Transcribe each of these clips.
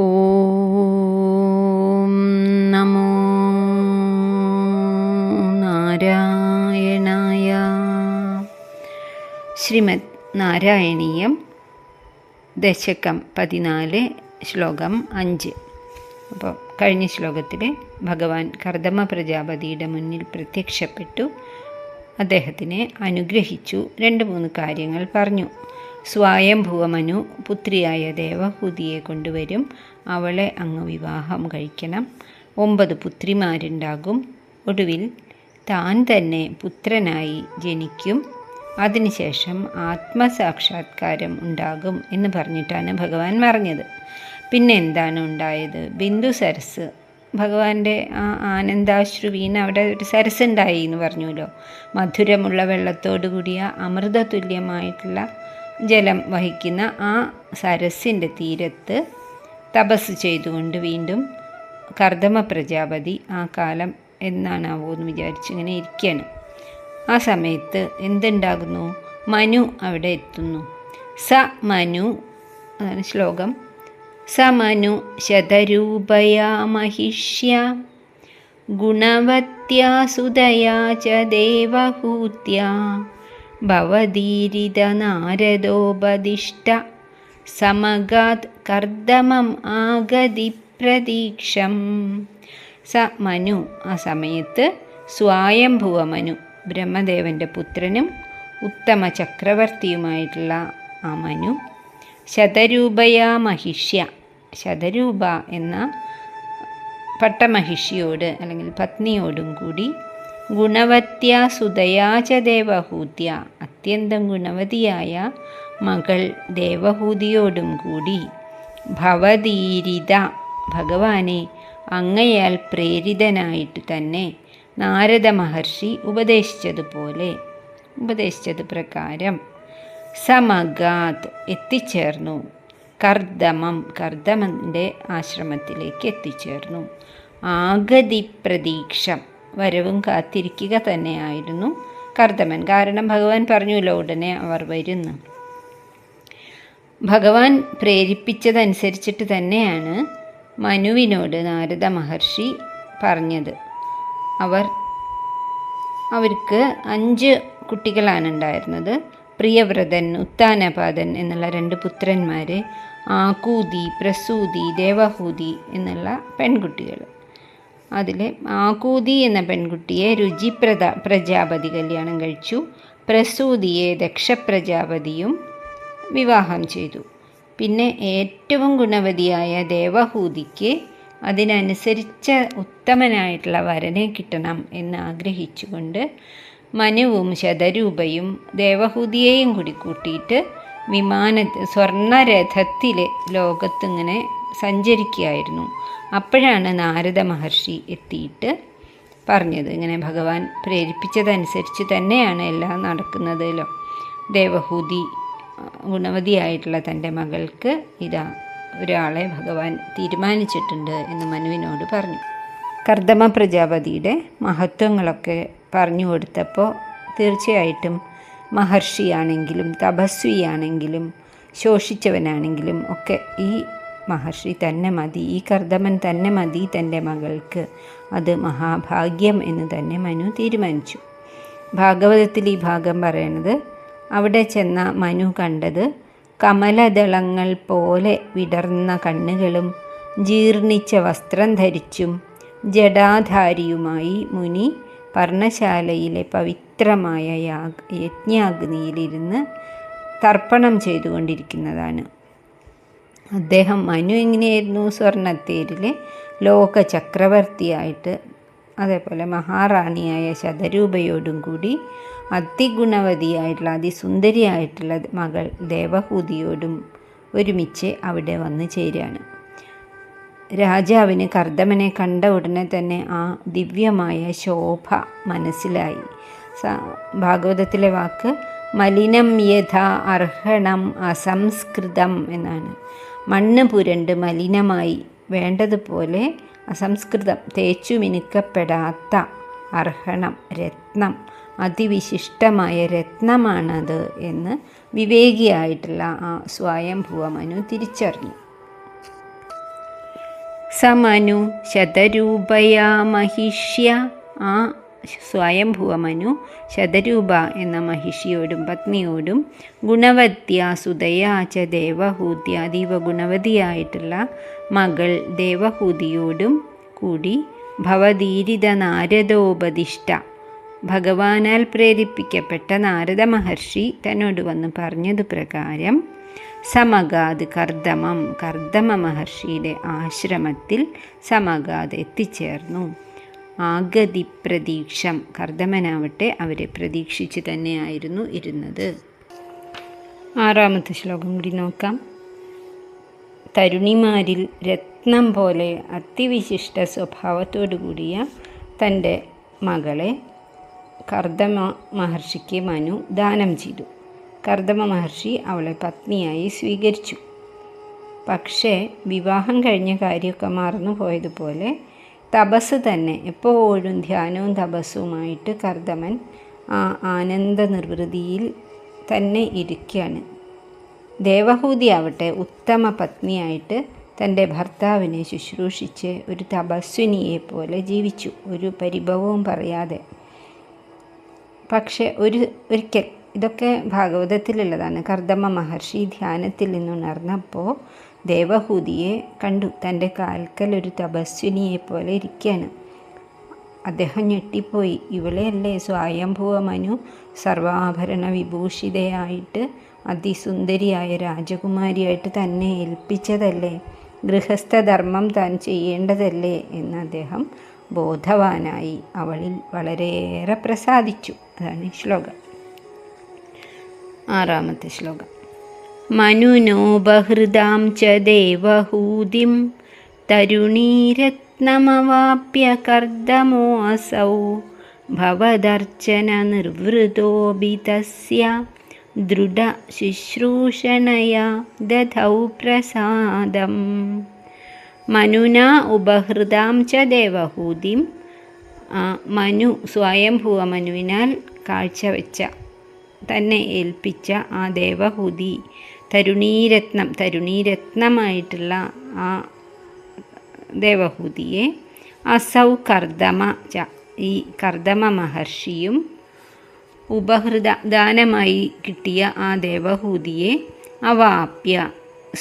ഓം നമോ നാരായണായ. ശ്രീമദ് നാരായണീയം ദശകം 14 ശ്ലോകം 5. അപ്പോൾ കഴിഞ്ഞ ശ്ലോകത്തിൽ ഭഗവാൻ കർദമ പ്രജാപതിയുടെ മുന്നിൽ പ്രത്യക്ഷപ്പെട്ടു, അദ്ദേഹത്തിനെ അനുഗ്രഹിച്ചു, 2-3 കാര്യങ്ങൾ പറഞ്ഞു. സ്വയംഭുവമനു പുത്രിയായ ദേവഹൂതിയെ കൊണ്ടുവരും, അവളെ അങ്ങ് വിവാഹം കഴിക്കണം, 9 പുത്രിമാരുണ്ടാകും, ഒടുവിൽ താൻ തന്നെ പുത്രനായി ജനിക്കും, അതിനുശേഷം ആത്മസാക്ഷാത്കാരം ഉണ്ടാകും എന്ന് പറഞ്ഞിട്ടാണ് ഭഗവാൻ പറഞ്ഞത്. പിന്നെ എന്താണ് ഉണ്ടായത്? ബിന്ദു സരസ്, ഭഗവാന്റെ ആ ആനന്ദാശ്രു വീണ് അവിടെ ഒരു സരസ് ഉണ്ടായി എന്ന് പറഞ്ഞല്ലോ. മധുരമുള്ള വെള്ളത്തോടു കൂടിയ അമൃതതുല്യമായിട്ടുള്ള ജലം വഹിക്കുന്ന ആ സരസിൻ്റെ തീരത്ത് തപസ് ചെയ്തുകൊണ്ട് വീണ്ടും കർദമ പ്രജാപതി ആ കാലം എന്നാണാവോ എന്ന് വിചാരിച്ച് ഇങ്ങനെ ഇരിക്കുകയാണ്. ആ സമയത്ത് എന്തുണ്ടാകുന്നു? മനു അവിടെ എത്തുന്നു. സ മനു, അതാണ് ശ്ലോകം. സ മനു ശതരൂപയാ മഹിഷ്യ ഗുണവത്യാ സുതയാ ച ദേവഹൂത്യാ ഭവദീരിത നാരദോപദിഷ്ട സമഗാത് കർദമം ആഗതി പ്രതീക്ഷം. സ മനു, ആ സമയത്ത് സ്വയംഭുവ മനു, ബ്രഹ്മദേവൻ്റെ പുത്രനും ഉത്തമ ചക്രവർത്തിയുമായിട്ടുള്ള ആ മനു, ശതരൂപയാ മഹിഷ്യ, ശതരൂപ എന്ന പട്ടമഹിഷിയോട് അല്ലെങ്കിൽ പത്നിയോടും കൂടി, ഗുണവത്യാ സുതയാ ച ദേവഹൂത്യ, അത്യന്തം ഗുണവതിയായ മകൾ ദേവഹൂതിയോടും കൂടി, ഭവദീരിത, ഭഗവാനെ അങ്ങയാൽ പ്രേരിതനായിട്ട് തന്നെ നാരദ മഹർഷി ഉപദേശിച്ചത് പ്രകാരം സമഗാത് എത്തിച്ചേർന്നു, കർദമം, കർദമൻ്റെ ആശ്രമത്തിലേക്ക് എത്തിച്ചേർന്നു, ആഗതി പ്രതീക്ഷം, വരവും കാത്തിരിക്കുക തന്നെയായിരുന്നു കർദമൻ. കാരണം ഭഗവാൻ പറഞ്ഞല്ലോ ഉടനെ അവർ വരുന്നു. ഭഗവാൻ പ്രേരിപ്പിച്ചതനുസരിച്ചിട്ട് തന്നെയാണ് മനുവിനോട് നാരദ മഹർഷി പറഞ്ഞത്. അവർക്ക് 5 കുട്ടികളാണ് ഉണ്ടായിരുന്നത്. പ്രിയവ്രതൻ, ഉത്താനപാദൻ എന്നുള്ള 2 പുത്രന്മാർ, ആകൂതി, പ്രസൂതി, ദേവഹൂതി എന്നുള്ള പെൺകുട്ടികൾ. അതിൽ ആകൂതി എന്ന പെൺകുട്ടിയെ രുചി പ്രജാപതി കല്യാണം കഴിച്ചു. പ്രസൂതിയെ ദക്ഷപ്രജാപതിയും വിവാഹം ചെയ്തു. പിന്നെ ഏറ്റവും ഗുണവതിയായ ദേവഹൂതിക്ക് അതിനനുസരിച്ച ഉത്തമനായിട്ടുള്ള വരനെ കിട്ടണം എന്ന് ആഗ്രഹിച്ചുകൊണ്ട് മനുവും ശതരൂപയും ദേവഹൂതിയെയും കൂടി കൂട്ടിയിട്ട് സ്വർണ്ണരഥത്തിൽ ലോകത്തിങ്ങനെ സഞ്ചരിക്കുകയായിരുന്നു. അപ്പോഴാണ് നാരദ മഹർഷി എത്തിയിട്ട് പറഞ്ഞത്, ഇങ്ങനെ ഭഗവാൻ പ്രേരിപ്പിച്ചതനുസരിച്ച് തന്നെയാണ് എല്ലാം നടക്കുന്നതല്ലോ. ദേവഹൂതി ഗുണവതിയായിട്ടുള്ള തൻ്റെ മകൾക്ക് ഇതാ ഒരാളെ ഭഗവാൻ തീരുമാനിച്ചിട്ടുണ്ട് എന്ന് മനുവിനോട് പറഞ്ഞു. കർദമ പ്രജാപതിയുടെ മഹത്വങ്ങളൊക്കെ പറഞ്ഞു കൊടുത്തപ്പോൾ തീർച്ചയായിട്ടും മഹർഷിയാണെങ്കിലും തപസ്വിയാണെങ്കിലും ശോഷിച്ചവനാണെങ്കിലും ഒക്കെ ഈ മഹർഷി തന്നെ മതി, ഈ കർദമൻ തന്നെ മതി തൻ്റെ മകൾക്ക്, അത് മഹാഭാഗ്യം എന്ന് തന്നെ മനു തീരുമാനിച്ചു. ഭാഗവതത്തിൽ ഈ ഭാഗം പറയണത്, അവിടെ ചെന്ന മനു കണ്ടത് കമലദളങ്ങൾ പോലെ വിടർന്ന കണ്ണുകളും ജീർണിച്ച വസ്ത്രം ധരിച്ചും ജടാധാരിയുമായി മുനി പർണശാലയിലെ പവിത്രമായ യജ്ഞാഗ്നിയിലിരുന്ന് തർപ്പണം ചെയ്തുകൊണ്ടിരിക്കുന്നതാണ്. അദ്ദേഹം മനു എങ്ങനെയായിരുന്നു? സ്വർണ്ണത്തേരിലെ ലോക ചക്രവർത്തിയായിട്ട്, അതേപോലെ മഹാറാണിയായ ശതരൂപയോടും കൂടി അതിഗുണവതിയായിട്ടുള്ള അതിസുന്ദരിയായിട്ടുള്ള മകൾ ദേവഹൂതിയോടും ഒരുമിച്ച് അവിടെ വന്നു ചേരുകയാണ്. രാജാവിന് കർദമനെ കണ്ട ഉടനെ തന്നെ ആ ദിവ്യമായ ശോഭ മനസ്സിലായി. ഭാഗവതത്തിലെ വാക്ക് മലിനം യഥാ അർഹണം അസംസ്കൃതം എന്നാണ്. മണ്ണ് പുരണ്ട് മലിനമായി വേണ്ടതുപോലെ അസംസ്കൃതം, തേച്ചു മിനുക്കപ്പെടാത്ത അർഹണം, രത്നം, അതിവിശിഷ്ടമായ രത്നമാണത് എന്ന് വിവേകിയായിട്ടുള്ള ആ സ്വയംഭുവ മനു തിരിച്ചറിഞ്ഞു. സമനു ശതരൂപയാ മഹിഷ്യ. ആ സ്വയംഭുവ മനു ശതരൂപ എന്ന മഹിഷിയോടും പത്നിയോടും ഗുണവത്യ സുതയാ ച ദേവഹൂതി, അതീവ ഗുണവതിയായിട്ടുള്ള മകൾ ദേവഹൂതിയോടും കൂടി ഭവതീരിത നാരദോപദിഷ്ട, ഭഗവാനാൽ പ്രേരിപ്പിക്കപ്പെട്ട നാരദ മഹർഷി തന്നോട് വന്ന് പറഞ്ഞതു പ്രകാരം സമഗാത് കർദമം, കർദമ മഹർഷിയുടെ ആശ്രമത്തിൽ സമഗാത് എത്തിച്ചേർന്നു. ആഗതി പ്രതീക്ഷം, കർദമനാവട്ടെ അവരെ പ്രതീക്ഷിച്ച് തന്നെയായിരുന്നു ഇരുന്നത്. 6ാമത്തെ ശ്ലോകം കൂടി നോക്കാം. തരുണിമാരിൽ രത്നം പോലെ അതിവിശിഷ്ട സ്വഭാവത്തോടു കൂടിയ തൻ്റെ മകളെ കർദമ മഹർഷിക്ക് മനു ദാനം ചെയ്തു. കർദമ മഹർഷി അവളെ പത്നിയായി സ്വീകരിച്ചു. പക്ഷേ വിവാഹം കഴിഞ്ഞ കാര്യമൊക്കെ മറന്നു പോയതുപോലെ തപസ് തന്നെ, എപ്പോഴും ധ്യാനവും തപസ്സുമായിട്ട് കർദമൻ ആ ആനന്ദ നിർവൃതിയിൽ തന്നെ ഇരിക്കുകയാണ്. ദേവഹൂതി ആവട്ടെ ഉത്തമ പത്നിയായിട്ട് തൻ്റെ ഭർത്താവിനെ ശുശ്രൂഷിച്ച് ഒരു തപസ്വിനിയെ പോലെ ജീവിച്ചു, ഒരു പരിഭവവും പറയാതെ. പക്ഷെ ഒരിക്കൽ, ഇതൊക്കെ ഭാഗവതത്തിലുള്ളതാണ്, കർദമ മഹർഷി ധ്യാനത്തിൽ നിന്നുണർന്നപ്പോൾ ദേവഹൂതിയെ കണ്ടു. തൻ്റെ കാൽക്കൽ ഒരു തപസ്വിനിയെ പോലെ ഇരിക്കുകയാണ്. അദ്ദേഹം ഞെട്ടിപ്പോയി. ഇവളെയല്ലേ സ്വയംഭുവ മനു സർവാഭരണ വിഭൂഷിതയായിട്ട് അതിസുന്ദരിയായ രാജകുമാരിയായിട്ട് തന്നെ ഏൽപ്പിച്ചതല്ലേ, ഗൃഹസ്ഥധർമ്മം താൻ ചെയ്യേണ്ടതല്ലേ എന്ന് അദ്ദേഹം ബോധവാനായി. അവളിൽ വളരെയേറെ പ്രസാദിച്ചു. അതാണ് ഈ ശ്ലോകം. 6ാമത്തെ ശ്ലോകം. മനുനോ ബഹൃദാം ച ദേവഹൂതിം തരുണീരത്നമവാപ്യ കർദമോ അസൗ ഭവദർച്ചന നിർവൃതോപി തസ്യ ദൃഢ ശുശ്രൂഷണയാ ദധൗ പ്രസാദം. മനുന ഉപഹൃതാം ച ദേവഹൂതിം, മനു സ്വയംഭുവ മനുവിനാൽ കാഴ്ചവെച്ച, തന്നെ ഏൽപ്പിച്ച ആ ദേവഹൂതി തരുണീരത്നമായിട്ടുള്ള ആ ദേവഹൂതിയെ അസൗ കർദമ ച, ഈ കർദമ മഹർഷിയും ദാനമായി കിട്ടിയ ആ ദേവഹൂതിയെ അവാപ്യ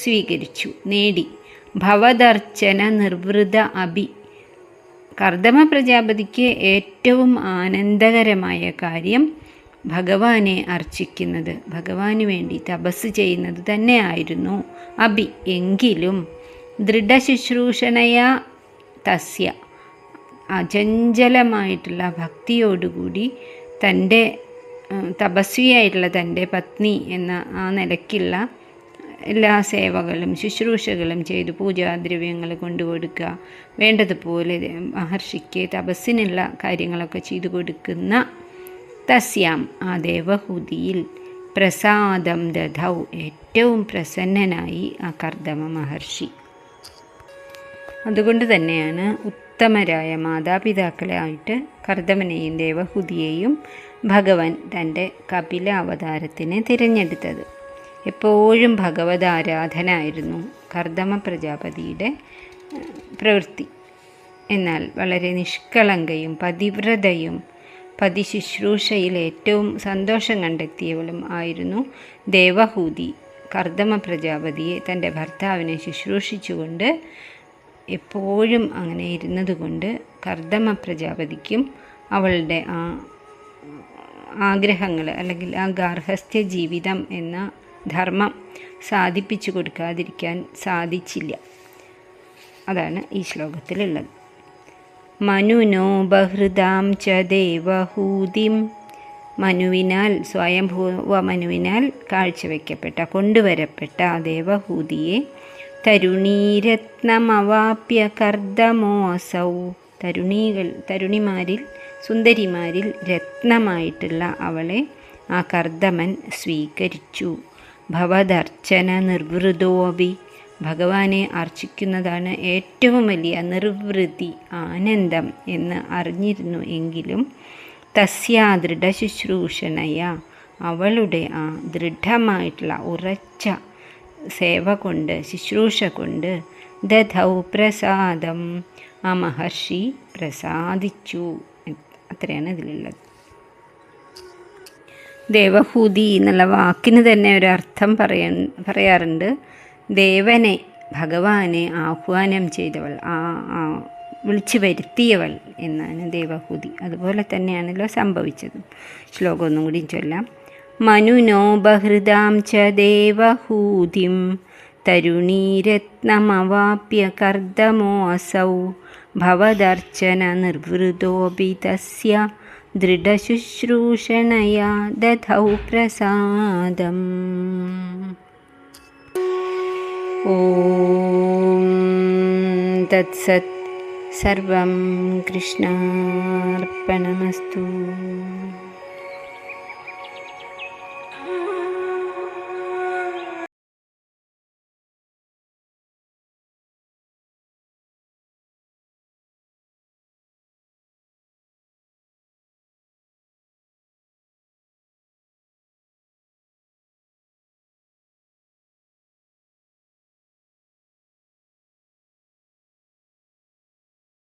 സ്വീകരിച്ചു, നേടി. ഭവദർച്ചന നിർവൃത അഭി, കർദമ പ്രജാപതിക്ക് ഏറ്റവും ആനന്ദകരമായ കാര്യം ഭഗവാനെ അർച്ചിക്കുന്നത്, ഭഗവാന് വേണ്ടി തപസ് ചെയ്യുന്നത് തന്നെയായിരുന്നു. അഭി, എങ്കിലും ദൃഢശുശ്രൂഷണയാ തസ്യ, അചഞ്ചലമായിട്ടുള്ള ഭക്തിയോടുകൂടി തൻ്റെ തപസ്വിയായിട്ടുള്ള തൻ്റെ പത്നി എന്ന ആ നിലയ്ക്കുള്ള എല്ലാ സേവകളും ശുശ്രൂഷകളും ചെയ്തു, പൂജാദ്രവ്യങ്ങൾ കൊണ്ടുകൊടുക്കുക, വേണ്ടതുപോലെ മഹർഷിക്ക് തപസ്സിനുള്ള കാര്യങ്ങളൊക്കെ ചെയ്തു കൊടുക്കുന്ന തസ്യാം, ആ ദേവഹൂതിയിൽ പ്രസാദം ദധൗ, ഏറ്റവും പ്രസന്നനായി ആ കർദമ മഹർഷി. അതുകൊണ്ട് തന്നെയാണ് ഉത്തമരായ മാതാപിതാക്കളായിട്ട് കർദമനെയും ദേവഹൂതിയെയും ഭഗവാൻ തൻ്റെ കപില അവതാരത്തിന് തിരഞ്ഞെടുത്തത്. എപ്പോഴും ഭഗവതാരാധന ആയിരുന്നു കർദമ പ്രജാപതിയുടെ പ്രവൃത്തി. എന്നാൽ വളരെ നിഷ്കളങ്കയും പതിവ്രതയും പതിശുശ്രൂഷയിൽ ഏറ്റവും സന്തോഷം കണ്ടെത്തിയവളും ആയിരുന്നു ദേവഹൂതി. കർദമ പ്രജാപതിയെ തൻ്റെ ഭർത്താവിനെ ശുശ്രൂഷിച്ചുകൊണ്ട് എപ്പോഴും അങ്ങനെ ഇരുന്നതുകൊണ്ട് കർദമ പ്രജാപതിക്കും അവളുടെ ആ ആഗ്രഹങ്ങൾ, അല്ലെങ്കിൽ ആ ഗാർഹസ്ഥ്യ ജീവിതം എന്ന ധർമ്മം സാധിപ്പിച്ചു കൊടുക്കാതിരിക്കാൻ സാധിച്ചില്ല. അതാണ് ഈ ശ്ലോകത്തിലുള്ളത്. മനുനോ ബഹൃദാം ച ദേവഹൂതിം, മനുവിനാൽ സ്വയംഭൂവ മനുവിനാൽ കാഴ്ചവെക്കപ്പെട്ട കൊണ്ടുവരപ്പെട്ട ദേവഹൂതിയെ തരുണീരത്നമവാപ്യ കർദമോ അസൗ, തരുണിമാരിൽ സുന്ദരിമാരിൽ രത്നമായിട്ടുള്ള അവളെ ആ കർദമൻ സ്വീകരിച്ചു. ഭവദർച്ചന നിർവൃതോപി, ഭഗവാനെ അർച്ചിക്കുന്നതാണ് ഏറ്റവും വലിയ നിർവൃതി, ആനന്ദം എന്ന് അറിഞ്ഞിരുന്നു എങ്കിലും തസ്യാ ദൃഢശുശ്രൂഷണയ, അവളുടെ ആ ദൃഢമായിട്ടുള്ള ഉറച്ച സേവ കൊണ്ട്, ശുശ്രൂഷ കൊണ്ട് ദധൗ പ്രസാദം. ആ മഹർഷി പ്രസാദിച്ചു. അത്രയാണ് ഇതിലുള്ളത്. ദേവഹൂതി എന്നുള്ള വാക്കിന് തന്നെ ഒരർത്ഥം പറയാറുണ്ട്. ദേവനെ, ഭഗവാനെ ആഹ്വാനം ചെയ്തവൾ, വിളിച്ചു വരുത്തിയവൾ എന്നാണ് ദേവഹൂതി. അതുപോലെ തന്നെയാണല്ലോ സംഭവിച്ചത്. ശ്ലോകം ഒന്നും കൂടി ചൊല്ലാം. മനുനോ ബഹൃദാം ച ദേവഹൂതിം തരുണീരത്നമവാപ്യ കർദമോ അസൗ ഭവദർച്ചന നിർവൃതോപി തസ്യ ദൃഢശുശ്രൂഷണയാ ദധൗ പ്രസാദം. ഓം തത്സത്. സർവം കൃഷ്ണാർപ്പണമസ്തു.